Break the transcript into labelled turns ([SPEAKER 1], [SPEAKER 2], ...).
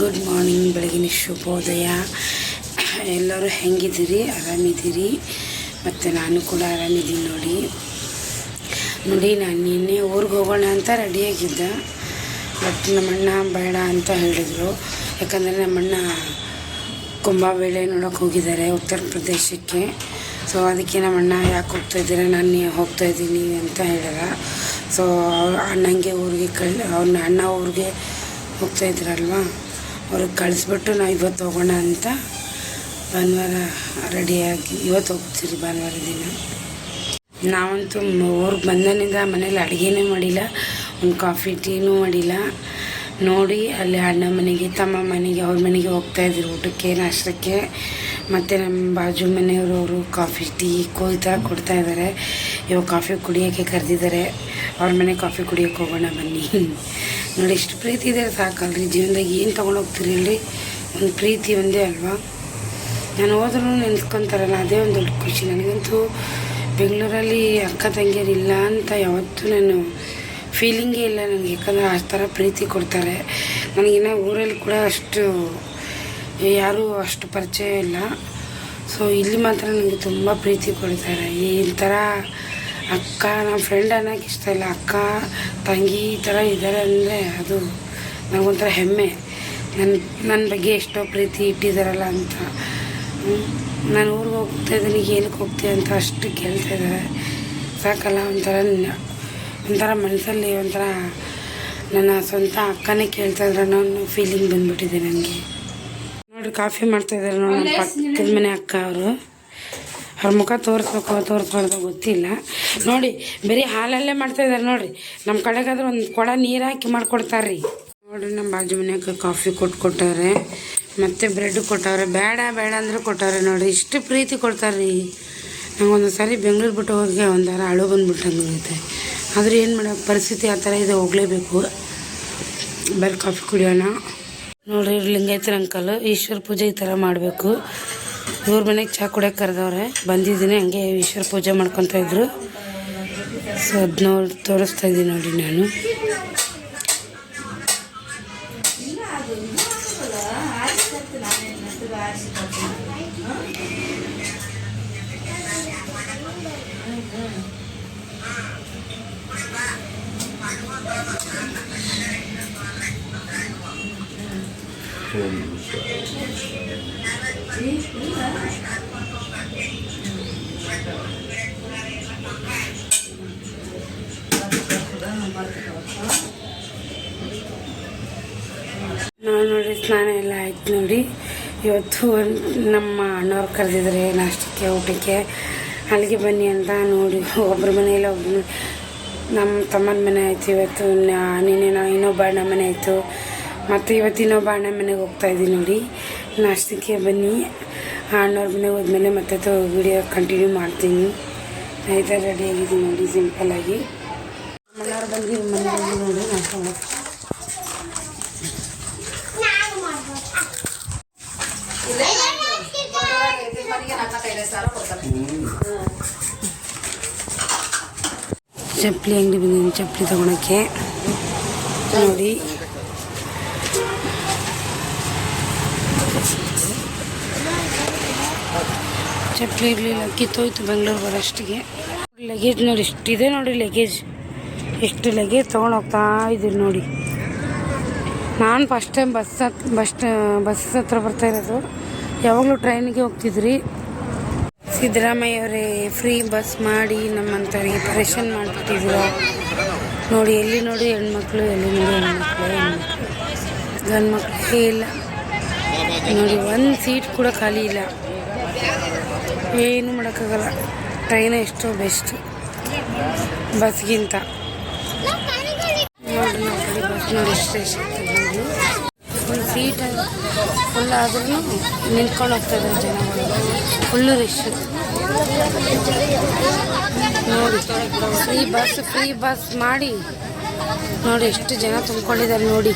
[SPEAKER 1] Good morning, ಬೆಳಗಿನ ಶುಭೋದಯ. ಎಲ್ಲರೂ ಹೆಂಗಿದ್ದೀರಿ? ಆರಾಮಿದ್ದೀರಿ? ಮತ್ತು ನಾನು ಕೂಡ ಆರಾಮಿದ್ದೀನಿ. ನೋಡಿ ನಾನು ನಿನ್ನೆ ಊರಿಗೆ ಹೋಗೋಣ ಅಂತ ರೆಡಿಯಾಗಿದ್ದೆ. ಬಟ್ ನಮ್ಮಣ್ಣ ಬೇಡ ಅಂತ ಹೇಳಿದರು. ಯಾಕಂದರೆ ನಮ್ಮಣ್ಣ ಕುಂಭಮೇಳ ನೋಡೋಕೆ ಹೋಗಿದ್ದಾರೆ ಉತ್ತರ ಪ್ರದೇಶಕ್ಕೆ. ಸೊ ಅದಕ್ಕೆ ನಮ್ಮಣ್ಣ ಯಾಕೆ ಹೋಗ್ತಾಯಿದ್ದೀರ, ನಾನು ಹೋಗ್ತಾಯಿದ್ದೀನಿ ಅಂತ ಹೇಳಿದ. ಸೊ ಅಣ್ಣಂಗೆ ಊರಿಗೆ ಅವ್ನ ಅಣ್ಣ ಊರಿಗೆ ಹೋಗ್ತಾಯಿದ್ರಲ್ವ, ಅವ್ರಿಗೆ ಕಳಿಸ್ಬಿಟ್ಟು ನಾವು ಇವತ್ತು ಹೋಗೋಣ ಅಂತ ಭಾನುವಾರ ರೆಡಿಯಾಗಿ ಇವತ್ತು ಹೋಗ್ತೀರಿ. ಭಾನುವಾರ ದಿನ ನಾವಂತೂ ಊರಿಗೆ ಬಂದನಿಂದ ಮನೇಲಿ ಅಡುಗೆನೇ ಮಾಡಿಲ್ಲ, ಒಂದು ಕಾಫಿ ಟೀನೂ ಮಾಡಿಲ್ಲ. ನೋಡಿ ಅಲ್ಲಿ ಅಣ್ಣ ಮನೆಗೆ ತಮ್ಮ ಮನೆಗೆ ಅವ್ರ ಮನೆಗೆ ಹೋಗ್ತಾಯಿದ್ರು ಊಟಕ್ಕೆ ನಾಷ್ಟಕ್ಕೆ. ಮತ್ತು ನಮ್ಮ ಬಾಜು ಮನೆಯವರು ಕಾಫಿ ಟೀ ಈ ಥರ ಕೊಡ್ತಾಯಿದ್ದಾರೆ. ಇವಾಗ ಕಾಫಿ ಕುಡಿಯೋಕ್ಕೆ ಕರೆದಿದ್ದಾರೆ. ಅವ್ರ ಮನೆ ಕಾಫಿ ಕುಡಿಯೋಕ್ಕೆ ಹೋಗೋಣ ಬನ್ನಿ. ನೋಡಿ ಎಷ್ಟು ಪ್ರೀತಿ ಇದೆ ಸಾಕಲ್ರಿ ಜೀವನದಾಗ. ಏನು ತೊಗೊಂಡೋಗ್ತೀರಿ ಹೇಳಿ, ಒಂದು ಪ್ರೀತಿ ಒಂದೇ ಅಲ್ವಾ. ನಾನು ಹೋದ್ರೂ ನೆನೆಸ್ಕೊತಾರಲ್ಲ, ಅದೇ ಒಂದು ದೊಡ್ಡ ಖುಷಿ ನನಗಂತೂ. ಬೆಂಗಳೂರಲ್ಲಿ ಅಕ್ಕ ತಂಗಿಯರಿಲ್ಲ ಅಂತ ಯಾವತ್ತೂ ನಾನು ಫೀಲಿಂಗೇ ಇಲ್ಲ ನನಗೆ. ಯಾಕಂದರೆ ಆ ಥರ ಪ್ರೀತಿ ಕೊಡ್ತಾರೆ ನನಗಿನ್ನ. ಊರಲ್ಲಿ ಕೂಡ ಅಷ್ಟು ಯಾರೂ ಅಷ್ಟು ಪರಿಚಯ ಇಲ್ಲ. ಸೊ ಇಲ್ಲಿ ಮಾತ್ರ ನನಗೆ ತುಂಬ ಪ್ರೀತಿ ಕೊಡ್ತಾರೆ. ಈ ಥರ ಅಕ್ಕ, ನಮ್ಮ ಫ್ರೆಂಡ್ ಅನ್ನೋಕ್ಕೆ ಇಷ್ಟ ಇಲ್ಲ, ಅಕ್ಕ ತಂಗಿ ಈ ಥರ ಇದ್ದಾರೆ ಅಂದರೆ ಅದು ನನಗೊಂಥರ ಹೆಮ್ಮೆ. ನನ್ನ ಬಗ್ಗೆ ಎಷ್ಟೋ ಪ್ರೀತಿ ಇಟ್ಟಿದ್ದಾರಲ್ಲ ಅಂತ. ನಾನು ಊರಿಗೆ ಹೋಗ್ತಾಯಿದ್ದೀನಿ, ಏನಕ್ಕೆ ಹೋಗ್ತೀಯ ಅಂತ ಅಷ್ಟು ಕೇಳ್ತಾಯಿದ್ದಾರೆ. ಸಾಕಲ್ಲ, ಒಂಥರ ಮನಸ್ಸಲ್ಲಿ ಒಂಥರ ನನ್ನ ಸ್ವಂತ ಅಕ್ಕನೇ ಕೇಳ್ತಾಯಿದ್ರೆ ಅನ್ನೋ ಫೀಲಿಂಗ್ ಬಂದುಬಿಟ್ಟಿದೆ ನನಗೆ. ನೋಡಿ ಕಾಫಿ ಮಾಡ್ತಾಯಿದ್ದಾರೆ ನೋಡಿ ನಮ್ಮ ಪಕ್ಕದ ಮನೆ ಅಕ್ಕ ಅವರು. ಅವ್ರ ಮುಖ ತೋರಿಸ್ಬಾರ್ದು ಗೊತ್ತಿಲ್ಲ. ನೋಡಿ ಬರೀ ಹಾಲಲ್ಲೇ ಮಾಡ್ತಾಯಿದ್ದಾರೆ ನೋಡಿರಿ. ನಮ್ಮ ಕಡೆಗಾದ್ರೆ ಒಂದು ಕೊಡ ನೀರು ಹಾಕಿ ಮಾಡಿಕೊಡ್ತಾರೆ ರೀ. ನೋಡಿರಿ ನಮ್ಮ ಬಾಜು ಮನೆಯಾಗ ಕಾಫಿ ಕೊಟ್ಟವ್ರೆ, ಮತ್ತು ಬ್ರೆಡ್ ಕೊಟ್ಟವ್ರೆ. ಬೇಡ ಅಂದರೂ ಕೊಟ್ಟವ್ರೆ. ನೋಡಿ ಇಷ್ಟು ಪ್ರೀತಿ ಕೊಡ್ತಾರೆ ರೀ. ನಂಗೊಂದು ಸಾರಿ ಬೆಂಗಳೂರು ಬಿಟ್ಟು ಹೋಗಿ ಒಂದಾರ ಅಳು ಬಂದ್ಬಿಟ್ಟಂಗೆ. ಆದರೂ ಏನು ಮಾಡೋಕ್ಕೆ, ಪರಿಸ್ಥಿತಿ ಆ ಥರ ಇದೆ, ಹೋಗಲೇಬೇಕು. ಬರ್ರಿ ಕಾಫಿ ಕುಡಿಯೋಣ. ನೋಡಿರಿ ಇವ್ರು ಲಿಂಗಾಯತರ ಅಂಕಲ್. ಈಶ್ವರ ಪೂಜೆ ಈ ಥರ ಮಾಡಬೇಕು. ಇವ್ರ ಮನೆಗೆ ಚಹಾ ಕುಡಿಯೋಕೆ ಕರೆದವ್ರೆ. ಬಂದಿದ್ದೀನಿ, ಹಂಗೆ ಈಶ್ವರ ಪೂಜೆ ಮಾಡ್ಕೊತಾ ಇದ್ರು. ಸೊ ಅದು ತೋರಿಸ್ತಾ ಇದ್ದೀನಿ ನೋಡಿ ನಾನು. ನಾವು ನೋಡಿ ಸ್ನಾನ ಎಲ್ಲ ಆಯ್ತು ನೋಡಿ. ಇವತ್ತು ನಮ್ಮ ಅಣ್ಣವ್ರು ಕರೆದಿದ್ದಾರೆ ನಾಷ್ಟಕ್ಕೆ ಊಟಕ್ಕೆ. ಅಲ್ಲಿಗೆ ಬನ್ನಿ ಅಂತ. ನೋಡಿ ಒಬ್ಬರ ಮನೆಯಲ್ಲಿ ಒಬ್ಬರು ನಮ್ಮ ತಮ್ಮನ ಮನೆ ಆಯಿತು ಇವತ್ತು. ನಿನ್ನೆ ಇನ್ನೊಬ್ಬ ಅಣ್ಣ ಮನೆ ಆಯಿತು, ಮತ್ತು ಇವತ್ತು ಇನ್ನೊಬ್ಬ ಅಣ್ಣ ಮನೆಗೆ ಹೋಗ್ತಾಯಿದ್ದೀನಿ ನೋಡಿ ನಾಷ್ಟಕ್ಕೆ. ಬನ್ನಿ, ಆ ಅಣ್ಣವ್ರ ಮನೆಗೆ ಹೋದ್ಮೇಲೆ ಮತ್ತೆ ವಿಡಿಯೋ ಕಂಟಿನ್ಯೂ ಮಾಡ್ತೀನಿ. ಈ ಥರ ರೆಡಿಯಾಗಿದ್ದೀನಿ ನೋಡಿ ಸಿಂಪಲ್ಲಾಗಿ. ಅಣ್ಣವ್ರು ಬಂದು ಮನೆಯಲ್ಲಿ ನೋಡಿ ನಾಷ್ಟ ಮಾಡಿ ಚಪ್ಪಲಿ ಅಂಗಡಿ ಬಂದಿದ್ದೀನಿ ಚಪ್ಪಲಿ ತೊಗೊಳಕ್ಕೆ. ನೋಡಿ ಚಪ್ಪಲಿ ಇರಲಿಲ್ಲ, ಕಿತ್ತೋಯ್ತು ಬೆಂಗಳೂರು ಬರೋಷ್ಟಿಗೆ. ಲಗೇಜ್ ನೋಡಿ ಇಷ್ಟಿದೆ ನೋಡಿ. ಲಗೇಜ್ ಎಷ್ಟು ಲಗೇಜ್ ತೊಗೊಂಡು ಹೋಗ್ತಾ ಇದ್ದೀರಿ ನೋಡಿ. ನಾನು ಫಸ್ಟ್ ಟೈಮ್ ಬಸ್ ಹತ್ರ ಬರ್ತಾ ಇರೋದು. ಯಾವಾಗಲೂ ಟ್ರೈನಿಗೆ ಹೋಗ್ತಿದ್ರಿ. ಸಿದ್ದರಾಮಯ್ಯವರೇ ಫ್ರೀ ಬಸ್ ಮಾಡಿ ನಮ್ಮಂಥವ್ರಿಗೆ ಪರೇಶಾನ್ ಮಾಡಿಬಿಟ್ಟಿದ್ದೀರ ನೋಡಿ. ಎಲ್ಲಿ ನೋಡಿ ಹೆಣ್ಮಕ್ಳು, ಎಲ್ಲಿ ನೋಡಿ ಹೆಣ್ಮಕ್ಳು, ಗಂಡು ಮಕ್ಕಳೇ ಇಲ್ಲ ನೋಡಿ. ಒಂದು ಸೀಟ್ ಕೂಡ ಖಾಲಿ ಇಲ್ಲ. ಏನು ಮಾಡೋಕ್ಕಾಗಲ್ಲ. ಟ್ರೈನೇ ಎಷ್ಟೋ ಬೆಸ್ಟ್ ಬಸ್ಗಿಂತ. ನೋಡಿ ನಮ್ಮ ಕಡೆ ಬಸ್ ನೋಡಿ ಸ್ಟೇಷನ್ ಒಂದು ಸೀಟ್ ಫುಲ್ ಆದ್ರೂ ನಿಂತ್ಕೊಂಡು ಹೋಗ್ತಾಯಿದ್ದಾರೆ ಜನಗಳು. ಫುಲ್ಲು ರಶ್ ನೋಡಿ. ಫ್ರೀ ಬಸ್ ಮಾಡಿ ನೋಡಿ ಎಷ್ಟು ಜನ ತುಂಬ್ಕೊಂಡಿದ್ದಾರೆ ನೋಡಿ.